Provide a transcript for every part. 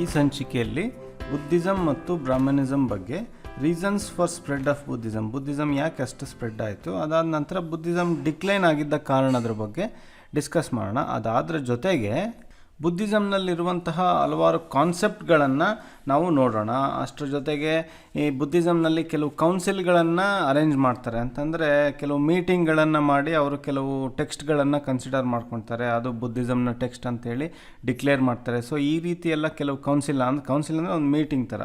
ಈ ಸಂಚಿಕೆಯಲ್ಲಿ ಬುದ್ಧಿಸಮ್ ಮತ್ತು ಬ್ರಾಹ್ಮಣಿಸಮ್ ಬಗ್ಗೆ reasons for spread of Buddhism ಯಾಕೆ ಅಷ್ಟು ಸ್ಪ್ರೆಡ್ ಆಯಿತು, ಅದಾದ ನಂತರ ಬುದ್ಧಿಸಮ್ ಡಿಕ್ಲೈನ್ ಆಗಿದ್ದ ಕಾರಣದ್ರ ಬಗ್ಗೆ ಡಿಸ್ಕಸ್ ಮಾಡೋಣ. ಅದಾದ್ರ ಜೊತೆಗೆ ಬುದ್ಧಿಸಮ್ನಲ್ಲಿರುವಂತಹ ಹಲವಾರು ಕಾನ್ಸೆಪ್ಟ್ಗಳನ್ನು ನಾವು ನೋಡೋಣ. ಅಷ್ಟರ ಜೊತೆಗೆ ಈ ಬುದ್ಧಿಸಮ್ನಲ್ಲಿ ಕೆಲವು ಕೌನ್ಸಿಲ್ಗಳನ್ನು ಅರೇಂಜ್ ಮಾಡ್ತಾರೆ, ಅಂತಂದರೆ ಕೆಲವು ಮೀಟಿಂಗ್ಗಳನ್ನು ಮಾಡಿ ಅವರು ಕೆಲವು ಟೆಕ್ಸ್ಟ್ಗಳನ್ನು ಕನ್ಸಿಡರ್ ಮಾಡ್ಕೊಳ್ತಾರೆ, ಅದು ಬುದ್ಧಿಸಮ್ನ ಟೆಕ್ಸ್ಟ್ ಅಂತೇಳಿ ಡಿಕ್ಲೇರ್ ಮಾಡ್ತಾರೆ. ಸೊ ಈ ರೀತಿ ಎಲ್ಲ ಕೆಲವು ಕೌನ್ಸಿಲ್ ಅಂದರೆ ಒಂದು ಮೀಟಿಂಗ್ ಥರ,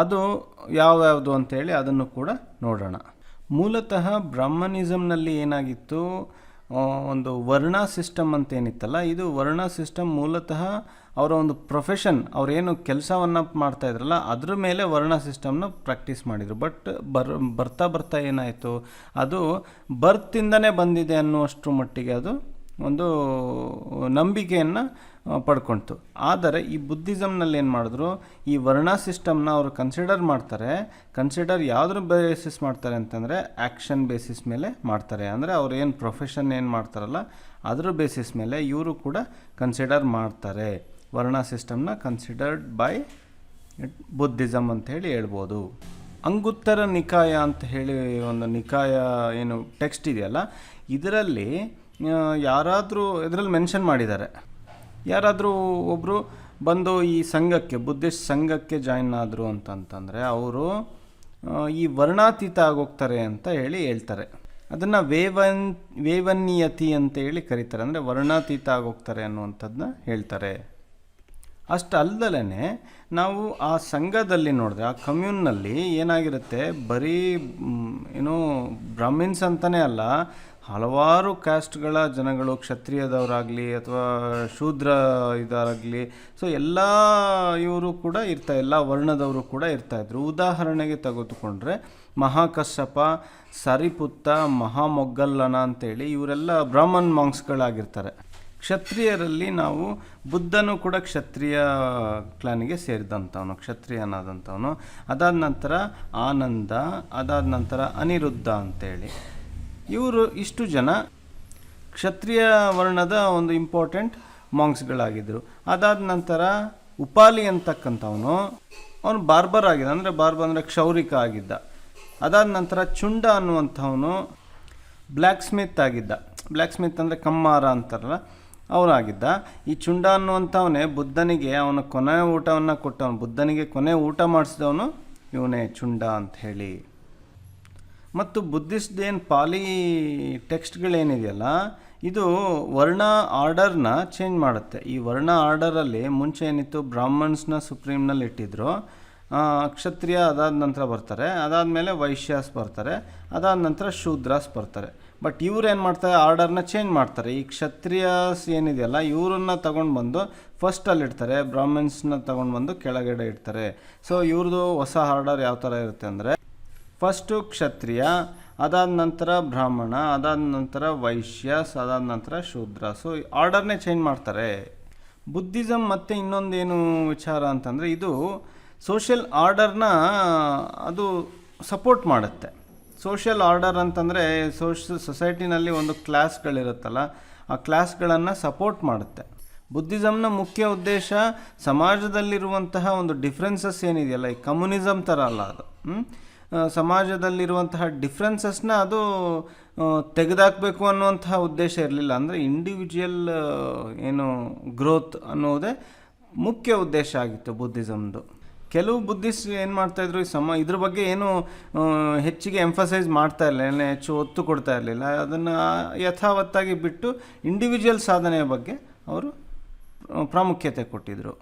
ಅದು ಯಾವ್ಯಾವುದು ಅಂತೇಳಿ ಅದನ್ನು ಕೂಡ ನೋಡೋಣ. ಮೂಲತಃ ಬ್ರಾಹ್ಮಣಿಸಮ್ನಲ್ಲಿ ಏನಾಗಿತ್ತು, ಒಂದು ವರ್ಣ ಸಿಸ್ಟಮ್ ಅಂತ ಏನಿತ್ತಲ್ಲ, ಇದು ವರ್ಣ ಸಿಸ್ಟಮ್ ಮೂಲತಃ ಅವರ ಒಂದು ಪ್ರೊಫೆಷನ್, ಅವರೇನು ಕೆಲಸವನ್ನು ಮಾಡ್ತಾ ಇದ್ರಲ್ಲ ಅದ್ರ ಮೇಲೆ ವರ್ಣ ಸಿಸ್ಟಮ್ನ ಪ್ರಾಕ್ಟೀಸ್ ಮಾಡಿದರು. ಬಟ್ ಬರ್ತಾ ಏನಾಯಿತು, ಅದು ಬರ್ತಿಂದನೇ ಬಂದಿದೆ ಅನ್ನುವಷ್ಟರ ಮಟ್ಟಿಗೆ ಅದು ಒಂದು ನಂಬಿಕೆಯನ್ನು ಪಡ್ಕೊಳ್ತು. ಆದರೆ ಈ ಬುದ್ಧಿಸಮ್ನಲ್ಲಿ ಏನು ಮಾಡಿದ್ರು, ಈ ವರ್ಣ ಸಿಸ್ಟಮ್ನ ಅವರು ಕನ್ಸಿಡರ್ ಯಾವುದ್ರ ಬೇಸಿಸ್ ಮಾಡ್ತಾರೆ ಅಂತಂದರೆ ಆ್ಯಕ್ಷನ್ ಬೇಸಿಸ್ ಮೇಲೆ ಮಾಡ್ತಾರೆ. ಅಂದರೆ ಅವ್ರು ಏನು ಪ್ರೊಫೆಷನ್ ಏನು ಮಾಡ್ತಾರಲ್ಲ ಅದ್ರ ಬೇಸಿಸ್ ಮೇಲೆ ಇವರು ಕೂಡ ಕನ್ಸಿಡರ್ ಮಾಡ್ತಾರೆ. ವರ್ಣ ಸಿಸ್ಟಮ್ನ ಕನ್ಸಿಡರ್ಡ್ ಬೈ ಬುದ್ಧಿಸಮ್ ಅಂತ ಹೇಳಿ ಹೇಳ್ಬೋದು. ಅಂಗುತ್ತರ ನಿಕಾಯ ಅಂತ ಹೇಳಿ ಒಂದು ನಿಕಾಯ ಏನು ಟೆಕ್ಸ್ಟ್ ಇದೆಯಲ್ಲ, ಇದರಲ್ಲಿ ಯಾರಾದರೂ ಇದರಲ್ಲಿ ಮೆನ್ಷನ್ ಮಾಡಿದ್ದಾರೆ, ಯಾರಾದರೂ ಒಬ್ಬರು ಬಂದು ಈ ಸಂಘಕ್ಕೆ ಬುದ್ಧಿಸ್ಟ್ ಸಂಘಕ್ಕೆ ಜಾಯಿನ್ ಆದರು ಅಂತಂತಂದರೆ ಅವರು ಈ ವರ್ಣಾತೀತ ಆಗೋಗ್ತಾರೆ ಅಂತ ಹೇಳ್ತಾರೆ. ಅದನ್ನು ವೇವನ್ನಿಯತಿ ಅಂತೇಳಿ ಕರೀತಾರೆ, ಅಂದರೆ ವರ್ಣಾತೀತ ಆಗೋಗ್ತಾರೆ ಅನ್ನುವಂಥದ್ದನ್ನ ಹೇಳ್ತಾರೆ. ಅಷ್ಟಲ್ಲದೇ ನಾವು ಆ ಸಂಘದಲ್ಲಿ ನೋಡಿದ್ರೆ, ಆ ಕಮ್ಯೂನ್ನಲ್ಲಿ ಏನಾಗಿರುತ್ತೆ, ಬರೀ ಬ್ರಾಹ್ಮಿನ್ಸ್ ಅಂತಲೇ ಅಲ್ಲ, ಹಲವಾರು ಕ್ಯಾಸ್ಟ್ಗಳ ಜನಗಳು, ಕ್ಷತ್ರಿಯದವರಾಗಲಿ ಅಥವಾ ಶೂದ್ರ ಇದಾಗಲಿ, ಸೊ ಎಲ್ಲ ಇವರು ಕೂಡ ಎಲ್ಲ ವರ್ಣದವರು ಕೂಡ ಇರ್ತಾಯಿದ್ರು. ಉದಾಹರಣೆಗೆ ತೆಗೆದುಕೊಂಡ್ರೆ ಮಹಾಕಶ್ಯಪ, ಸರಿಪುತ್ತ, ಮಹಾಮೊಗ್ಗಲ್ಲನ ಅಂತೇಳಿ ಇವರೆಲ್ಲ ಬ್ರಾಹ್ಮಣ್ ಮಾಂಕ್ಸ್ಗಳಾಗಿರ್ತಾರೆ. ಕ್ಷತ್ರಿಯರಲ್ಲಿ ನಾವು ಬುದ್ಧನು ಕೂಡ ಕ್ಷತ್ರಿಯ ಕ್ಲಾನಿಗೆ ಸೇರಿದಂಥವನು, ಕ್ಷತ್ರಿಯನಾದಂಥವನು. ಅದಾದ ನಂತರ ಆನಂದ, ಅದಾದ ನಂತರ ಅನಿರುದ್ಧ ಅಂತೇಳಿ ಇವರು ಇಷ್ಟು ಜನ ಕ್ಷತ್ರಿಯ ವರ್ಣದ ಒಂದು ಇಂಪಾರ್ಟೆಂಟ್ ಮಾಂಕ್ಸ್ಗಳಾಗಿದ್ದರು. ಅದಾದ ನಂತರ ಉಪಾಲಿ ಅಂತಕ್ಕಂಥವನು ಅವನು ಬಾರ್ಬರ್ ಆಗಿದ್ದ, ಅಂದರೆ ಅಂದರೆ ಕ್ಷೌರಿಕ ಆಗಿದ್ದ. ಅದಾದ ನಂತರ ಚುಂಡ ಅನ್ನುವಂಥವನು ಬ್ಲ್ಯಾಕ್ ಸ್ಮಿತ್ ಆಗಿದ್ದ. ಬ್ಲ್ಯಾಕ್ ಸ್ಮಿತ್ ಅಂದರೆ ಕಮ್ಮಾರ ಅಂತಾರಲ್ಲ, ಅವನಾಗಿದ್ದ. ಈ ಚುಂಡ ಅನ್ನುವಂಥವನೇ ಬುದ್ಧನಿಗೆ ಅವನ ಕೊನೆ ಊಟವನ್ನು ಕೊಟ್ಟವನು, ಬುದ್ಧನಿಗೆ ಕೊನೆ ಊಟ ಮಾಡಿಸಿದವನು ಇವನೇ ಚುಂಡ ಅಂತ ಹೇಳಿ. ಮತ್ತು ಬುದ್ಧಿಸ್ಟ್ ಏನು ಪಾಲಿ ಟೆಕ್ಸ್ಟ್ಗಳೇನಿದೆಯಲ್ಲ, ಇದು ವರ್ಣ ಆರ್ಡರ್ನ ಚೇಂಜ್ ಮಾಡುತ್ತೆ. ಈ ವರ್ಣ ಆರ್ಡರಲ್ಲಿ ಮುಂಚೆ ಏನಿತ್ತು, ಬ್ರಾಹ್ಮಣ್ಸ್ನ ಸುಪ್ರೀಮ್ನಲ್ಲಿ ಇಟ್ಟಿದ್ರು, ಕ್ಷತ್ರಿಯ ಅದಾದ ನಂತರ ಬರ್ತಾರೆ, ಅದಾದಮೇಲೆ ವೈಶ್ಯಾಸ್ ಬರ್ತಾರೆ, ಅದಾದ ನಂತರ ಶೂದ್ರಾಸ್ ಬರ್ತಾರೆ. ಬಟ್ ಇವ್ರು ಏನು ಮಾಡ್ತಾರೆ, ಆರ್ಡರ್ನ ಚೇಂಜ್ ಮಾಡ್ತಾರೆ. ಈ ಕ್ಷತ್ರಿಯಾಸ್ ಏನಿದೆಯಲ್ಲ ಇವ್ರನ್ನ ತಗೊಂಡು ಬಂದು ಫಸ್ಟಲ್ಲಿ ಇಡ್ತಾರೆ, ಬ್ರಾಹ್ಮಣ್ಸ್ನ ತಗೊಂಡು ಬಂದು ಕೆಳಗಡೆ ಇಡ್ತಾರೆ. ಸೊ ಇವ್ರದ್ದು ಹೊಸ ಆರ್ಡರ್ ಯಾವ ಥರ ಇರುತ್ತೆ ಅಂದರೆ, ಫಸ್ಟು ಕ್ಷತ್ರಿಯ, ಅದಾದ ನಂತರ ಬ್ರಾಹ್ಮಣ, ಅದಾದ ನಂತರ ವೈಶ್ಯಾಸ್, ಅದಾದ ನಂತರ ಶೂದ್ರ. ಸೊ ಆರ್ಡರ್ನೇ ಚೇಂಜ್ ಮಾಡ್ತಾರೆ. ಬುದ್ಧಿಸಮ್ ಮತ್ತು ಇನ್ನೊಂದೇನು ವಿಚಾರ ಅಂತಂದರೆ, ಇದು ಸೋಷಿಯಲ್ ಆರ್ಡರ್ನ ಅದು ಸಪೋರ್ಟ್ ಮಾಡುತ್ತೆ. ಸೋಷಿಯಲ್ ಆರ್ಡರ್ ಅಂತಂದರೆ ಸೊಸೈಟಿನಲ್ಲಿ ಒಂದು ಕ್ಲಾಸ್ಗಳಿರುತ್ತಲ್ಲ, ಆ ಕ್ಲಾಸ್ಗಳನ್ನು ಸಪೋರ್ಟ್ ಮಾಡುತ್ತೆ. ಬುದ್ಧಿಸಮ್ನ ಮುಖ್ಯ ಉದ್ದೇಶ ಸಮಾಜದಲ್ಲಿರುವಂತಹ ಒಂದು ಡಿಫ್ರೆನ್ಸಸ್ ಏನಿದೆಯಲ್ಲ, ಈ ಕಮ್ಯುನಿಸಮ್ ಥರ ಅಲ್ಲ ಅದು, ಸಮಾಜದಲ್ಲಿರುವಂತಹ ಡಿಫ್ರೆನ್ಸಸ್ನ ಅದು ತೆಗೆದಾಕಬೇಕು ಅನ್ನುವಂತಹ ಉದ್ದೇಶ ಇರಲಿಲ್ಲ. ಅಂದರೆ ಇಂಡಿವಿಜುವಲ್ ಗ್ರೋತ್ ಅನ್ನೋದೇ ಮುಖ್ಯ ಉದ್ದೇಶ ಆಗಿತ್ತು ಬುದ್ಧಿಸಮ್ದು. ಕೆಲವು ಬುದ್ಧಿಸ್ಟ್ ಏನು ಮಾಡ್ತಾಯಿದ್ರು, ಇದ್ರ ಬಗ್ಗೆ ಏನು ಹೆಚ್ಚಿಗೆ ಎಂಫಸೈಸ್ ಮಾಡ್ತಾ ಇರಲಿಲ್ಲ, ಹೆಚ್ಚು ಒತ್ತು ಕೊಡ್ತಾ ಇರಲಿಲ್ಲ. ಅದನ್ನು ಯಥಾವತ್ತಾಗಿ ಬಿಟ್ಟು ಇಂಡಿವಿಜುವಲ್ ಸಾಧನೆಯ ಬಗ್ಗೆ ಅವರು ಪ್ರಾಮುಖ್ಯತೆ ಕೊಟ್ಟಿದ್ದರು.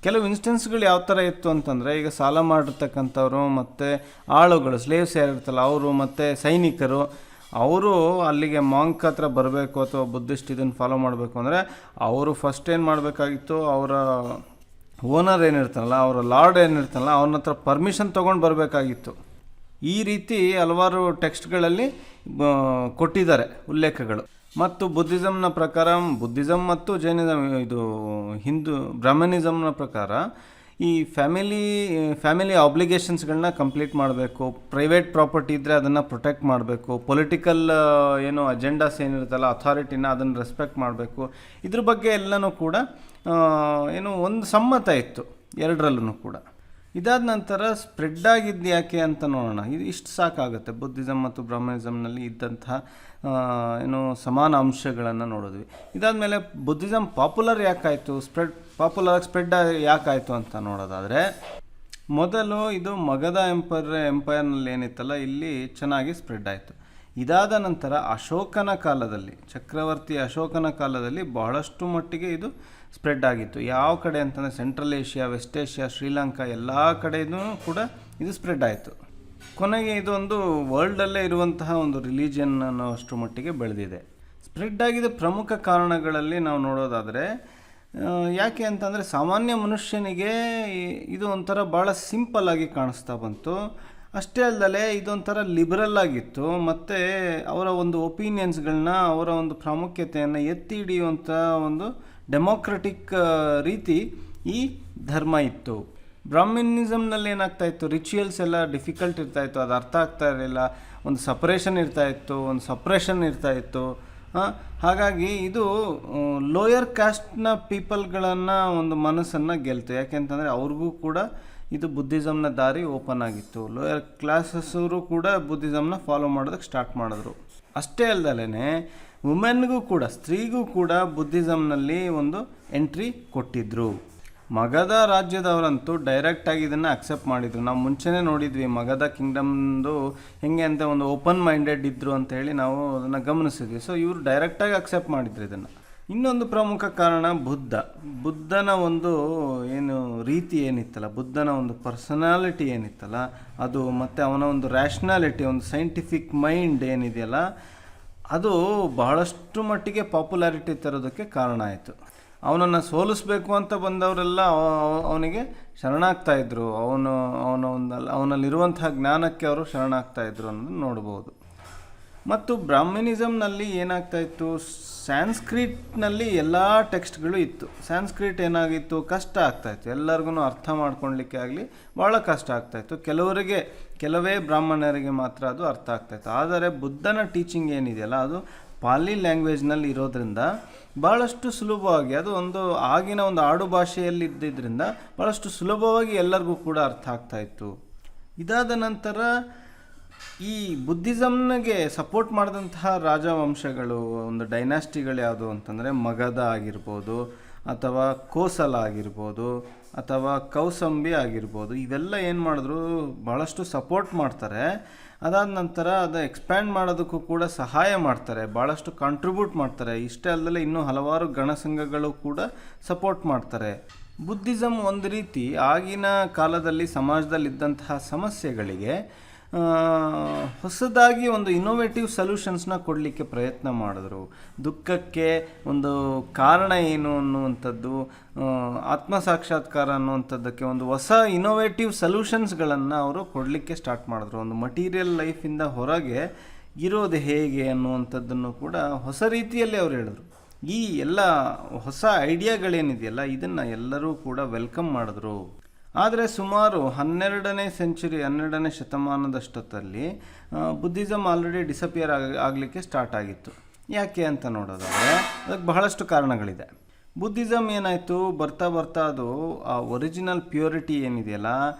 ಕೆಲವು ಇನ್ಸ್ಟೆನ್ಸ್ಗಳು ಯಾವ ಥರ ಇತ್ತು ಅಂತಂದರೆ, ಈಗ ಸಾಲ ಮಾಡಿರ್ತಕ್ಕಂಥವ್ರು ಮತ್ತು ಆಳುಗಳು, ಸ್ಲೇವ್ಸ್ ಯಾರಿರ್ತಲ್ಲ ಅವರು ಮತ್ತು ಸೈನಿಕರು, ಅವರು ಅಲ್ಲಿಗೆ ಮಾಂಕ್ ಹತ್ರ ಬರಬೇಕು ಅಥವಾ ಬುದ್ಧಿಸ್ಟ್ ಇದನ್ನು ಫಾಲೋ ಮಾಡಬೇಕು ಅಂದರೆ ಅವರು ಫಸ್ಟ್ ಏನು ಮಾಡಬೇಕಾಗಿತ್ತು, ಅವರ ಓನರ್ ಏನಿರ್ತಾನಲ್ಲ, ಅವರ ಲಾರ್ಡ್ ಏನಿರ್ತಾನಲ್ಲ ಅವನ ಹತ್ರ ಪರ್ಮಿಷನ್ ತೊಗೊಂಡು ಬರಬೇಕಾಗಿತ್ತು. ಈ ರೀತಿ ಹಲವಾರು ಟೆಕ್ಸ್ಟ್ಗಳಲ್ಲಿ ಕೊಟ್ಟಿದ್ದಾರೆ ಉಲ್ಲೇಖಗಳು. ಮತ್ತು ಬುದ್ಧಿಸಮ್ನ ಪ್ರಕಾರ, ಬುದ್ಧಿಸಮ್ ಮತ್ತು ಜೈನಿಸಮ್, ಬ್ರಾಹ್ಮಣಿಸಮ್ನ ಪ್ರಕಾರ ಈ ಫ್ಯಾಮಿಲಿ ಆಬ್ಲಿಗೇಷನ್ಸ್ಗಳನ್ನ ಕಂಪ್ಲೀಟ್ ಮಾಡಬೇಕು, ಪ್ರೈವೇಟ್ ಪ್ರಾಪರ್ಟಿ ಇದ್ದರೆ ಅದನ್ನು ಪ್ರೊಟೆಕ್ಟ್ ಮಾಡಬೇಕು, ಪೊಲಿಟಿಕಲ್ ಅಜೆಂಡಾಸ್ ಏನಿರುತ್ತಲ್ಲ ಅಥಾರಿಟಿನ ಅದನ್ನು ರೆಸ್ಪೆಕ್ಟ್ ಮಾಡಬೇಕು. ಇದ್ರ ಬಗ್ಗೆ ಎಲ್ಲನೂ ಕೂಡ ಒಂದು ಸಮ್ಮತ ಇತ್ತು. ಎರಡರಲ್ಲೂ ಕೂಡ. ಇದಾದ ನಂತರ ಸ್ಪ್ರೆಡ್ ಆಗಿದ್ದು ಯಾಕೆ ಅಂತ ನೋಡೋಣ. ಇದು ಇಷ್ಟು ಸಾಕಾಗುತ್ತೆ. ಬುದ್ಧಿಸಮ್ ಮತ್ತು ಬ್ರಾಹ್ಮಣಿಸಮ್ನಲ್ಲಿ ಇದ್ದಂತಹ ಏನು ಸಮಾನ ಅಂಶಗಳನ್ನು ನೋಡಿದ್ವಿ. ಇದಾದಮೇಲೆ ಬುದ್ಧಿಸಮ್ ಪಾಪ್ಯುಲರ್ ಯಾಕಾಯಿತು, ಸ್ಪ್ರೆಡ್ ಯಾಕಾಯಿತು ಅಂತ ನೋಡೋದಾದರೆ, ಮೊದಲು ಇದು ಮಗಧ ಎಂಪೈರ್ನಲ್ಲಿ ಏನಿತ್ತಲ್ಲ ಇಲ್ಲಿ ಚೆನ್ನಾಗಿ ಸ್ಪ್ರೆಡ್ ಆಯಿತು. ಇದಾದ ನಂತರ ಅಶೋಕನ ಕಾಲದಲ್ಲಿ, ಚಕ್ರವರ್ತಿ ಅಶೋಕನ ಕಾಲದಲ್ಲಿ ಬಹಳಷ್ಟು ಮಟ್ಟಿಗೆ ಇದು ಸ್ಪ್ರೆಡ್ ಆಗಿತ್ತು. ಯಾವ ಕಡೆ ಅಂತಂದರೆ central Asia, west Asia, Sri Lanka ಎಲ್ಲ ಕಡೆಯೂ ಕೂಡ ಇದು ಸ್ಪ್ರೆಡ್ ಆಯಿತು. ಕೊನೆಗೆ ಇದೊಂದು ವರ್ಲ್ಡಲ್ಲೇ ಇರುವಂತಹ ಒಂದು ರಿಲಿಜಿಯನ್ ಅನ್ನೋಷ್ಟು ಮಟ್ಟಿಗೆ ಬೆಳೆದಿದೆ. ಸ್ಪ್ರೆಡ್ ಆಗಿದ ಪ್ರಮುಖ ಕಾರಣಗಳಲ್ಲಿ ನಾವು ನೋಡೋದಾದರೆ ಯಾಕೆ ಅಂತಂದರೆ, ಸಾಮಾನ್ಯ ಮನುಷ್ಯನಿಗೆ ಇದು ಒಂಥರ ಭಾಳ ಸಿಂಪಲ್ ಆಗಿ ಕಾಣಿಸ್ತಾ ಬಂತು. ಅಷ್ಟೇ ಅಲ್ಲದೆ ಇದೊಂಥರ ಲಿಬರಲ್ ಆಗಿತ್ತು ಮತ್ತು ಅವರ ಒಂದು ಒಪಿನಿಯನ್ಸ್ಗಳನ್ನ, ಅವರ ಒಂದು ಪ್ರಾಮುಖ್ಯತೆಯನ್ನು ಎತ್ತಿ ಹಿಡಿಯುವಂಥ ಒಂದು ಡೆಮೋಕ್ರೆಟಿಕ್ ರೀತಿ ಈ ಧರ್ಮ ಇತ್ತು. ಬ್ರಾಹ್ಮಿನಿಸಮ್ನಲ್ಲಿ ಏನಾಗ್ತಾಯಿತ್ತು, ರಿಚುವಲ್ಸ್ ಎಲ್ಲ ಡಿಫಿಕಲ್ಟ್ ಇರ್ತಾಯಿತ್ತು, ಅದು ಅರ್ಥ ಆಗ್ತಾ ಇರಲಿಲ್ಲ. ಒಂದು ಸಪ್ರೇಷನ್ ಇರ್ತಾಯಿತ್ತು, ಒಂದು ಸಪ್ರೇಷನ್ ಇರ್ತಾಯಿತ್ತು. ಹಾಗಾಗಿ ಇದು ಲೋಯರ್ ಕ್ಯಾಸ್ಟ್ನ ಪೀಪಲ್ಗಳನ್ನು ಒಂದು ಮನಸ್ಸನ್ನು ಗೆಲ್ತು. ಯಾಕೆಂತಂದರೆ ಅವ್ರಿಗೂ ಕೂಡ ಇದು ಬುದ್ಧಿಸಮ್ನ ದಾರಿ ಓಪನ್ ಆಗಿತ್ತು. ಲೋಯರ್ ಕ್ಲಾಸಸ್ಸವರು ಕೂಡ ಬುದ್ಧಿಸಮ್ನ ಫಾಲೋ ಮಾಡೋದಕ್ಕೆ ಸ್ಟಾರ್ಟ್ ಮಾಡಿದ್ರು. ಅಷ್ಟೇ ಅಲ್ದಲೇ ವುಮೆನ್ಗೂ ಕೂಡ, ಸ್ತ್ರೀಗೂ ಕೂಡ ಬುದ್ಧಿಸಮ್ನಲ್ಲಿ ಒಂದು ಎಂಟ್ರಿ ಕೊಟ್ಟಿದ್ದರು. ಮಗಧ ರಾಜ್ಯದವರಂತೂ ಡೈರೆಕ್ಟಾಗಿ ಇದನ್ನು ಅಕ್ಸೆಪ್ಟ್ ಮಾಡಿದರು. ನಾವು ಮುಂಚೆನೇ ನೋಡಿದ್ವಿ ಮಗಧ ಕಿಂಗ್ಡಮ್ದು ಹೆಂಗೆ ಅಂತ ಒಂದು ಓಪನ್ ಮೈಂಡೆಡ್ ಇದ್ದರು ಅಂತ ಹೇಳಿ ನಾವು ಅದನ್ನು ಗಮನಿಸಿದ್ವಿ. ಸೊ ಇವರು ಡೈರೆಕ್ಟಾಗಿ ಅಕ್ಸೆಪ್ಟ್ ಮಾಡಿದ್ರು ಇದನ್ನು. ಇನ್ನೊಂದು ಪ್ರಮುಖ ಕಾರಣ ಬುದ್ಧನ ಒಂದು ಏನು ರೀತಿ ಏನಿತ್ತಲ್ಲ, ಬುದ್ಧನ ಒಂದು ಪರ್ಸನಾಲಿಟಿ ಏನಿತ್ತಲ್ಲ ಅದು, ಮತ್ತು ಅವನ ಒಂದು ರ್ಯಾಷನಾಲಿಟಿ, ಒಂದು ಸೈಂಟಿಫಿಕ್ ಮೈಂಡ್ ಏನಿದೆಯಲ್ಲ ಅದು ಬಹಳಷ್ಟು ಮಟ್ಟಿಗೆ ಪಾಪ್ಯುಲಾರಿಟಿ ತರೋದಕ್ಕೆ ಕಾರಣ ಆಯಿತು. ಅವನನ್ನು ಸೋಲಿಸ್ಬೇಕು ಅಂತ ಬಂದವರೆಲ್ಲ ಅವನಿಗೆ ಶರಣಾಗ್ತಾಯಿದ್ರು. ಅವನಲ್ಲಿರುವಂತಹ ಜ್ಞಾನಕ್ಕೆ ಅವರು ಶರಣಾಗ್ತಾಯಿದ್ರು ಅನ್ನೋದನ್ನು ನೋಡ್ಬೋದು. ಮತ್ತು ಬ್ರಾಹ್ಮಿನಿಸಮ್ನಲ್ಲಿ ಏನಾಗ್ತಾಯಿತ್ತು, ಸ್ಯಾನ್ಸ್ಕ್ರಿಟ್ನಲ್ಲಿ ಎಲ್ಲ ಟೆಕ್ಸ್ಟ್ಗಳು ಇತ್ತು. ಸ್ಯಾನ್ಸ್ಕ್ರಿಟ್ ಏನಾಗಿತ್ತು, ಕಷ್ಟ ಆಗ್ತಾಯಿತ್ತು, ಎಲ್ಲರಿಗೂ ಅರ್ಥ ಮಾಡ್ಕೊಳ್ಲಿಕ್ಕೆ ಆಗಲಿ ಭಾಳ ಕಷ್ಟ ಆಗ್ತಾಯಿತ್ತು. ಕೆಲವೇ ಬ್ರಾಹ್ಮಣರಿಗೆ ಮಾತ್ರ ಅದು ಅರ್ಥ ಆಗ್ತಾಯಿತ್ತು. ಆದರೆ ಬುದ್ಧನ ಟೀಚಿಂಗ್ ಏನಿದೆಯಲ್ಲ ಅದು ಪಾಲಿ ಲ್ಯಾಂಗ್ವೇಜ್ನಲ್ಲಿ ಇರೋದ್ರಿಂದ ಭಾಳಷ್ಟು ಸುಲಭವಾಗಿ, ಅದು ಒಂದು ಆಗಿನ ಒಂದು ಆಡು ಭಾಷೆಯಲ್ಲಿ ಇದ್ದಿದ್ದರಿಂದ ಭಾಳಷ್ಟು ಸುಲಭವಾಗಿ ಎಲ್ಲರಿಗೂ ಕೂಡ ಅರ್ಥ ಆಗ್ತಾಯಿತ್ತು. ಇದಾದ ನಂತರ ಈ ಬುದ್ಧಿಸಮ್ನಿಗೆ ಸಪೋರ್ಟ್ ಮಾಡಿದಂತಹ ರಾಜವಂಶಗಳು, ಒಂದು ಡೈನಾಸ್ಟಿಗಳು ಯಾವುದು ಅಂತಂದರೆ ಮಗಧ ಆಗಿರ್ಬೋದು, ಅಥವಾ ಕೋಸಲ ಆಗಿರ್ಬೋದು, ಅಥವಾ ಕೌಸಂಬಿ ಆಗಿರ್ಬೋದು. ಇವೆಲ್ಲ ಏನು ಮಾಡಿದ್ರು, ಭಾಳಷ್ಟು ಸಪೋರ್ಟ್ ಮಾಡ್ತಾರೆ. ಅದಾದ ನಂತರ ಅದು ಎಕ್ಸ್ಪ್ಯಾಂಡ್ ಮಾಡೋದಕ್ಕೂ ಕೂಡ ಸಹಾಯ ಮಾಡ್ತಾರೆ, ಭಾಳಷ್ಟು ಕಾಂಟ್ರಿಬ್ಯೂಟ್ ಮಾಡ್ತಾರೆ. ಇಷ್ಟೇ ಅಲ್ಲದೆ ಇನ್ನೂ ಹಲವಾರು ಗಣಸಂಘಗಳು ಕೂಡ ಸಪೋರ್ಟ್ ಮಾಡ್ತಾರೆ. ಬುದ್ಧಿಸಮ್ ಒಂದು ರೀತಿ ಆಗಿನ ಕಾಲದಲ್ಲಿ ಸಮಾಜದಲ್ಲಿದ್ದಂತಹ ಸಮಸ್ಯೆಗಳಿಗೆ ಹೊಸದಾಗಿ ಒಂದು ಇನೋವೇಟಿವ್ ಸೊಲ್ಯೂಷನ್ಸ್ನ ಕೊಡಲಿಕ್ಕೆ ಪ್ರಯತ್ನ ಮಾಡಿದ್ರು. ದುಃಖಕ್ಕೆ ಒಂದು ಕಾರಣ ಏನು ಅನ್ನುವಂಥದ್ದು, ಆತ್ಮಸಾಕ್ಷಾತ್ಕಾರ ಅನ್ನುವಂಥದ್ದಕ್ಕೆ ಒಂದು ಹೊಸ ಇನೋವೇಟಿವ್ ಸೊಲ್ಯೂಷನ್ಸ್ಗಳನ್ನು ಅವರು ಕೊಡಲಿಕ್ಕೆ ಸ್ಟಾರ್ಟ್ ಮಾಡಿದ್ರು. ಒಂದು ಮಟೀರಿಯಲ್ ಲೈಫಿಂದ ಹೊರಗೆ ಇರೋದು ಹೇಗೆ ಅನ್ನುವಂಥದ್ದನ್ನು ಕೂಡ ಹೊಸ ರೀತಿಯಲ್ಲಿ ಅವರು ಹೇಳಿದ್ರು. ಈ ಎಲ್ಲ ಹೊಸ ಐಡಿಯಾಗಳೇನಿದೆಯಲ್ಲ ಇದನ್ನು ಎಲ್ಲರೂ ಕೂಡ ವೆಲ್ಕಮ್ ಮಾಡಿದ್ರು. ಆದರೆ ಸುಮಾರು 12ನೇ ಶತಮಾನದಷ್ಟೊತ್ತಲ್ಲಿ ಬುದ್ಧಿಸಮ್ ಆಲ್ರೆಡಿ ಡಿಸಪಿಯರ್ ಆಗಲಿಕ್ಕೆ ಸ್ಟಾರ್ಟ್ ಆಗಿತ್ತು. ಯಾಕೆ ಅಂತ ನೋಡೋದಾದರೆ ಅದಕ್ಕೆ ಬಹಳಷ್ಟು ಕಾರಣಗಳಿದೆ. ಬುದ್ಧಿಸಮ್ ಏನಾಯಿತು, ಬರ್ತಾ ಅದು ಆ ಒರಿಜಿನಲ್ ಪ್ಯೂರಿಟಿ ಏನಿದೆಯಲ್ಲ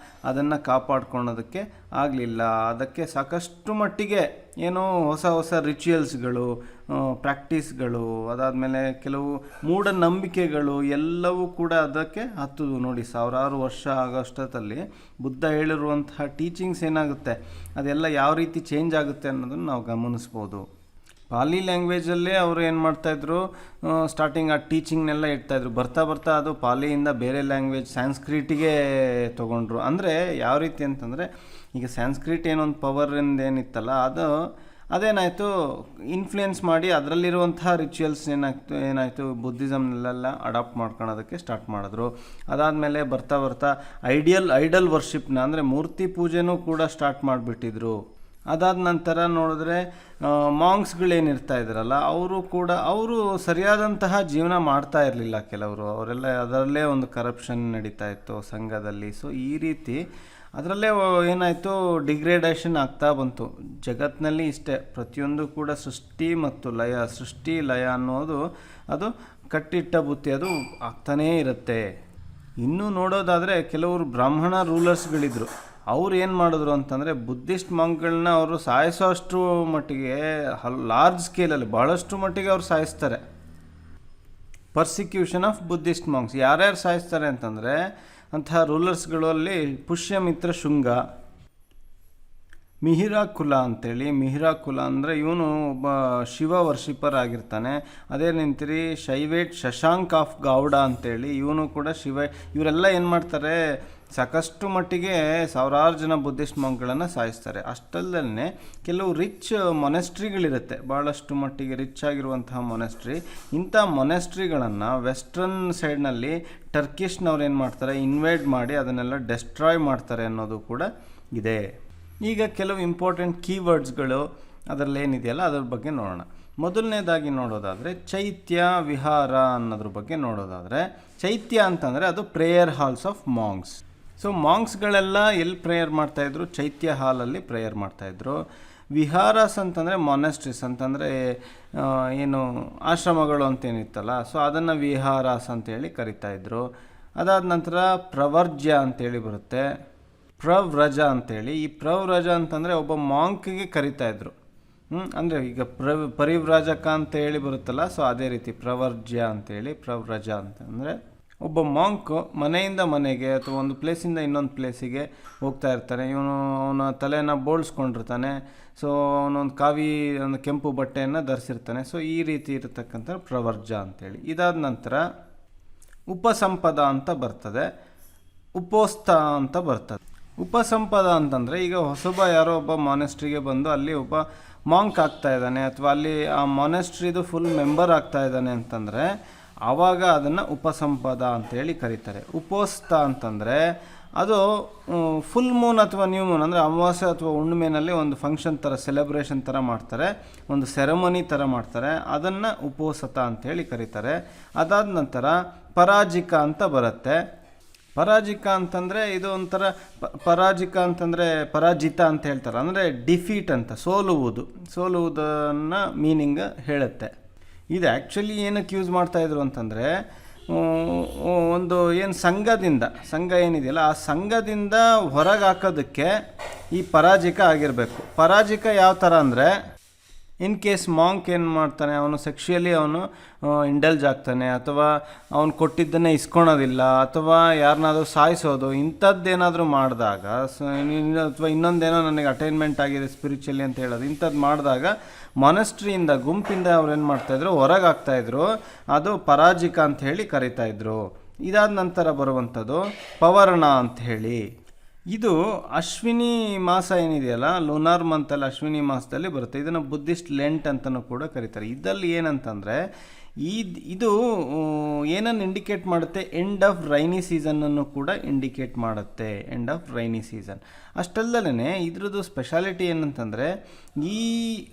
ಅದನ್ನು ಕಾಪಾಡ್ಕೊಳ್ಳೋದಕ್ಕೆ ಆಗಲಿಲ್ಲ. ಅದಕ್ಕೆ ಸಾಕಷ್ಟು ಮಟ್ಟಿಗೆ ಏನೋ ಹೊಸ ರಿಚುವಲ್ಸ್ಗಳು, ಪ್ರಾಕ್ಟೀಸ್ಗಳು, ಅದಾದಮೇಲೆ ಕೆಲವು ಮೂಢನಂಬಿಕೆಗಳು ಎಲ್ಲವೂ ಕೂಡ ಅದಕ್ಕೆ ಹತ್ತುದು. ನೋಡಿ, ಸಾವಿರಾರು ವರ್ಷ ಆಗೋಷ್ಟೊತ್ತಲ್ಲಿ ಬುದ್ಧ ಹೇಳಿರುವಂತಹ ಟೀಚಿಂಗ್ಸ್ ಏನಾಗುತ್ತೆ ಅದೆಲ್ಲ ಯಾವ ರೀತಿ ಚೇಂಜ್ ಆಗುತ್ತೆ ಅನ್ನೋದನ್ನು ನಾವು ಗಮನಿಸ್ಬೋದು. ಪಾಲಿ ಲ್ಯಾಂಗ್ವೇಜಲ್ಲೇ ಅವರು ಏನು ಮಾಡ್ತಾಯಿದ್ರು, ಸ್ಟಾರ್ಟಿಂಗ್ ಆ ಟೀಚಿಂಗ್ನೆಲ್ಲ ಇಡ್ತಾಯಿದ್ರು. ಬರ್ತಾ ಅದು ಪಾಲಿಯಿಂದ ಬೇರೆ ಲ್ಯಾಂಗ್ವೇಜ್ ಸ್ಯಾನ್ಸ್ಕ್ರಿಟಿಗೆ ತೊಗೊಂಡ್ರು. ಅಂದರೆ ಯಾವ ರೀತಿ ಅಂತಂದರೆ, ಈಗ ಸ್ಯಾನ್ಸ್ಕ್ರಿಟ್ ಏನೊಂದು ಪವರಿಂದ ಏನಿತ್ತಲ್ಲ ಅದೇನಾಯಿತು ಇನ್ಫ್ಲುಯೆನ್ಸ್ ಮಾಡಿ ಅದರಲ್ಲಿರುವಂತಹ ರಿಚುವಲ್ಸ್ ಏನಾಯಿತು ಬುದ್ಧಿಸಮ್ನೆಲ್ಲ ಅಡಾಪ್ಟ್ ಮಾಡ್ಕೊಳ್ಳೋದಕ್ಕೆ ಸ್ಟಾರ್ಟ್ ಮಾಡಿದ್ರು. ಅದಾದಮೇಲೆ ಬರ್ತಾ ಐಡಲ್ ವರ್ಷಿಪ್ನ ಅಂದರೆ ಮೂರ್ತಿ ಪೂಜೆನೂ ಕೂಡ ಸ್ಟಾರ್ಟ್ ಮಾಡಿಬಿಟ್ಟಿದ್ರು. ಅದಾದ ನಂತರ ನೋಡಿದ್ರೆ ಮಾಂಗ್ಸ್ಗಳೇನಿರ್ತಾ ಇದ್ರಲ್ಲ ಅವರು ಸರಿಯಾದಂತಹ ಜೀವನ ಮಾಡ್ತಾ ಇರಲಿಲ್ಲ. ಕೆಲವರು ಅವರೆಲ್ಲ ಅದರಲ್ಲೇ ಒಂದು ಕರಪ್ಷನ್ ನಡೀತಾ ಇತ್ತು ಸಂಘದಲ್ಲಿ. ಸೊ ಈ ರೀತಿ ಅದರಲ್ಲೇ ಏನಾಯಿತು, ಡಿಗ್ರೇಡೇಷನ್ ಆಗ್ತಾ ಬಂತು. ಜಗತ್ತಿನಲ್ಲಿ ಇಷ್ಟೇ, ಪ್ರತಿಯೊಂದು ಕೂಡ ಸೃಷ್ಟಿ ಲಯ ಅನ್ನೋದು ಅದು ಕಟ್ಟಿಟ್ಟ ಬುತ್ತಿ, ಅದು ಆಗ್ತಾನೇ ಇರುತ್ತೆ. ಇನ್ನೂ ನೋಡೋದಾದರೆ ಕೆಲವರು ಬ್ರಾಹ್ಮಣ ರೂಲರ್ಸ್ಗಳಿದ್ರು. ಅವ್ರು ಏನು ಮಾಡಿದ್ರು ಅಂತಂದರೆ ಬುದ್ಧಿಸ್ಟ್ ಮಾಂಕ್ಗಳನ್ನ ಅವರು ಸಾಯಿಸೋಷ್ಟು ಮಟ್ಟಿಗೆ ಲಾರ್ಜ್ ಸ್ಕೇಲಲ್ಲಿ ಭಾಳಷ್ಟು ಮಟ್ಟಿಗೆ ಅವ್ರು ಸಾಯಿಸ್ತಾರೆ. ಪರ್ಸಿಕ್ಯೂಷನ್ ಆಫ್ ಬುದ್ಧಿಸ್ಟ್ ಮಾಂಕ್ಸ್ ಯಾರ್ಯಾರು ಸಾಯಿಸ್ತಾರೆ ಅಂತಂದರೆ ಅಂತಹ ರೂಲರ್ಸ್ಗಳಲ್ಲಿ ಪುಷ್ಯಮಿತ್ರ ಶುಂಗ, ಮಿಹಿರಾ ಕುಲ ಅಂತೇಳಿ. ಮಿಹಿರಾ ಕುಲ ಅಂದರೆ ಇವನು ಒಬ್ಬ ಶಿವ ವರ್ಷಿಪರ್ ಆಗಿರ್ತಾನೆ. ಅದೇ ನಿಂತಿರಿ ಶೈವೇಟ್ ಶಶಾಂಕ್ ಆಫ್ ಗೌಡ ಅಂತೇಳಿ, ಇವನು ಕೂಡ ಇವರೆಲ್ಲ ಏನು ಮಾಡ್ತಾರೆ, ಸಾಕಷ್ಟು ಮಟ್ಟಿಗೆ ಸಾವಿರಾರು ಜನ ಬುದ್ಧಿಸ್ಟ್ ಮಾಂಕ್ಗಳನ್ನು ಸಾಯಿಸ್ತಾರೆ. ಅಷ್ಟಲ್ಲದೆ ಕೆಲವು ರಿಚ್ ಮೊನೆಸ್ಟ್ರಿಗಳಿರುತ್ತೆ, ಭಾಳಷ್ಟು ಮಟ್ಟಿಗೆ ರಿಚ್ ಆಗಿರುವಂತಹ ಮೊನೆಸ್ಟ್ರಿ. ಇಂಥ ಮೊನೆಸ್ಟ್ರಿಗಳನ್ನು ವೆಸ್ಟರ್ನ್ ಸೈಡ್ನಲ್ಲಿ ಟರ್ಕಿಷ್ನವ್ರು ಏನು ಮಾಡ್ತಾರೆ, ಇನ್ವೈಡ್ ಮಾಡಿ ಅದನ್ನೆಲ್ಲ ಡೆಸ್ಟ್ರಾಯ್ ಮಾಡ್ತಾರೆ ಅನ್ನೋದು ಕೂಡ ಇದೆ. ಈಗ ಕೆಲವು ಇಂಪಾರ್ಟೆಂಟ್ ಕೀವರ್ಡ್ಸ್ಗಳು ಅದರಲ್ಲಿ ಏನಿದೆಯಲ್ಲ ಅದ್ರ ಬಗ್ಗೆ ನೋಡೋಣ. ಮೊದಲನೇದಾಗಿ ನೋಡೋದಾದರೆ ಚೈತ್ಯ ವಿಹಾರ ಅನ್ನೋದ್ರ ಬಗ್ಗೆ ನೋಡೋದಾದರೆ, ಚೈತ್ಯ ಅಂತಂದರೆ ಅದು prayer halls of monks. So ಮಾಂಕ್ಸ್ಗಳೆಲ್ಲ ಎಲ್ಲಿ ಪ್ರೇಯರ್ ಮಾಡ್ತಾಯಿದ್ರು, ಚೈತ್ಯ ಹಾಲಲ್ಲಿ ಪ್ರೇಯರ್ ಮಾಡ್ತಾಯಿದ್ರು. ವಿಹಾರಸ್ ಅಂತಂದರೆ ಮೊನೆಸ್ಟ್ರೀಸ್ ಅಂತಂದರೆ ಏನು ಆಶ್ರಮಗಳು ಅಂತೇನಿತ್ತಲ್ಲ, ಸೊ ಅದನ್ನು ವಿಹಾರಸ್ ಅಂತೇಳಿ ಕರಿತಾಯಿದ್ರು. ಅದಾದ ನಂತರ ಪ್ರವರ್ಜ್ಯ ಅಂತೇಳಿ ಬರುತ್ತೆ, ಪ್ರವ್ರಜ ಅಂತೇಳಿ. ಈ ಪ್ರವ್ರಜ ಅಂತಂದರೆ ಒಬ್ಬ ಮಾಂಕ್ಗೆ ಕರಿತಾಯಿದ್ರು. ಅಂದರೆ ಈಗ ಪರಿವ್ರಾಜಕ ಅಂತ ಹೇಳಿ ಬರುತ್ತಲ್ಲ, ಸೊ ಅದೇ ರೀತಿ ಪ್ರವರ್ಜ್ಯ ಅಂತೇಳಿ. ಪ್ರವ್ರಜ ಅಂತಂದರೆ ಒಬ್ಬ ಮಾಂಕ್ ಮನೆಯಿಂದ ಮನೆಗೆ ಅಥವಾ ಒಂದು ಪ್ಲೇಸಿಂದ ಇನ್ನೊಂದು ಪ್ಲೇಸಿಗೆ ಹೋಗ್ತಾ ಇರ್ತಾನೆ. ಅವನ ತಲೆಯನ್ನು ಬೋಳ್ಸ್ಕೊಂಡಿರ್ತಾನೆ. ಸೊ ಅವನೊಂದು ಒಂದು ಕೆಂಪು ಬಟ್ಟೆಯನ್ನು ಧರಿಸಿರ್ತಾನೆ. ಸೊ ಈ ರೀತಿ ಇರತಕ್ಕಂಥ ಪ್ರವರ್ಜ ಅಂತೇಳಿ. ಇದಾದ ನಂತರ ಉಪಸಂಪದ ಅಂತ ಬರ್ತದೆ, ಉಪೋಸ್ಥ ಅಂತ ಬರ್ತದೆ. ಉಪಸಂಪದ ಅಂತಂದರೆ ಈಗ ಹೊಸಬ ಯಾರೋ ಒಬ್ಬ ಮಾನೆಸ್ಟ್ರಿಗೆ ಬಂದು ಅಲ್ಲಿ ಒಬ್ಬ ಮಾಂಕ್ ಆಗ್ತಾ ಇದ್ದಾನೆ ಅಥವಾ ಅಲ್ಲಿ ಆ ಮಾನೆಸ್ಟ್ರಿದು ಫುಲ್ ಮೆಂಬರ್ ಆಗ್ತಾ ಇದ್ದಾನೆ ಅಂತಂದರೆ ಆವಾಗ ಅದನ್ನು ಉಪಸಂಪದ ಅಂತೇಳಿ ಕರೀತಾರೆ. ಉಪೋಸ್ಥ ಅಂತಂದರೆ ಅದು ಫುಲ್ ಮೂನ್ ಅಥವಾ ನ್ಯೂ ಮೂನ್ ಅಂದರೆ ಅಮಾವಾಸ್ಯೆ ಅಥವಾ ಹುಣ್ಣಿಮೆನಲ್ಲಿ ಒಂದು ಫಂಕ್ಷನ್ ಥರ ಸೆಲೆಬ್ರೇಷನ್ ಥರ ಮಾಡ್ತಾರೆ, ಒಂದು ಸೆರೆಮನಿ ಥರ ಮಾಡ್ತಾರೆ, ಅದನ್ನು ಉಪೋಸತ ಅಂತೇಳಿ ಕರೀತಾರೆ. ಅದಾದ ನಂತರ ಪರಾಜಿಕ ಅಂತ ಬರುತ್ತೆ. ಪರಾಜಿಕ ಅಂತಂದರೆ ಇದು ಒಂಥರ ಪರಾಜಿಕ ಅಂತಂದರೆ ಪರಾಜಿತ ಅಂತ ಹೇಳ್ತಾರೆ, ಅಂದರೆ ಡಿಫೀಟ್ ಅಂತ, ಸೋಲುವುದನ್ನು ಮೀನಿಂಗ್ ಹೇಳುತ್ತೆ. ಇದು ಆ್ಯಕ್ಚುಲಿ ಏನಕ್ಕೆ ಯೂಸ್ ಮಾಡ್ತಾಯಿದ್ರು ಅಂತಂದರೆ ಒಂದು ಏನು ಸಂಘ ಏನಿದೆಯಲ್ಲ ಆ ಸಂಘದಿಂದ ಹೊರಗೆ ಹಾಕೋದಕ್ಕೆ ಈ ಪರಾಜಿಕ ಆಗಿರಬೇಕು. ಪರಾಜಿಕ ಯಾವ ಥರ ಅಂದರೆ ಇನ್ ಕೇಸ್ ಮಾಂಕ್ ಏನು ಮಾಡ್ತಾನೆ, ಅವನು ಸೆಕ್ಷುಯಲಿ ಅವನು ಇಂಡಲ್ಜ್ ಆಗ್ತಾನೆ ಅಥವಾ ಅವನು ಕೊಟ್ಟಿದ್ದನ್ನೇ ಇಸ್ಕೊಳೋದಿಲ್ಲ ಅಥವಾ ಯಾರನ್ನಾದರೂ ಸಾಯಿಸೋದು ಇಂಥದ್ದೇನಾದರೂ ಮಾಡಿದಾಗ, ಅಥವಾ ಇನ್ನೊಂದೇನೋ ನನಗೆ ಅಟೈನ್ಮೆಂಟ್ ಆಗಿದೆ ಸ್ಪಿರಿಚುವಲಿ ಅಂತ ಹೇಳೋದು, ಇಂಥದ್ದು ಮಾಡಿದಾಗ ಮೊನೆಸ್ಟ್ರಿಯಿಂದ ಗುಂಪಿಂದ ಅವ್ರು ಏನು ಮಾಡ್ತಾಯಿದ್ರು, ಹೊರಗೆ ಹಾಕ್ತಾಯಿದ್ರು. ಅದು ಪರಾಜಿಕ ಅಂತ ಹೇಳಿ ಕರಿತಾಯಿದ್ರು. ಇದಾದ ನಂತರ ಬರುವಂಥದ್ದು ಪವರ್ಣ ಅಂತ ಹೇಳಿ. ಇದು ಅಶ್ವಿನಿ ಮಾಸ ಏನಿದೆಯಲ್ಲ, ಲುನಾರ್ ಮಂತಲ್ಲಿ ಅಶ್ವಿನಿ ಮಾಸದಲ್ಲಿ ಬರುತ್ತೆ. ಇದನ್ನು ಬುದ್ಧಿಸ್ಟ್ ಲೆಂಟ್ ಅಂತಲೂ ಕೂಡ ಕರೀತಾರೆ. ಇದರಲ್ಲಿ ಏನಂತಂದರೆ ಇದು ಏನನ್ನು ಇಂಡಿಕೇಟ್ ಮಾಡುತ್ತೆ, ಎಂಡ್ ಆಫ್ ರೈನಿ ಸೀಸನ್ನನ್ನು ಕೂಡ ಇಂಡಿಕೇಟ್ ಮಾಡುತ್ತೆ, ಎಂಡ್ ಆಫ್ ರೈನಿ ಸೀಸನ್. ಅಷ್ಟಲ್ಲದೇ ಇದ್ರದ್ದು ಸ್ಪೆಷಾಲಿಟಿ ಏನಂತಂದರೆ ಈ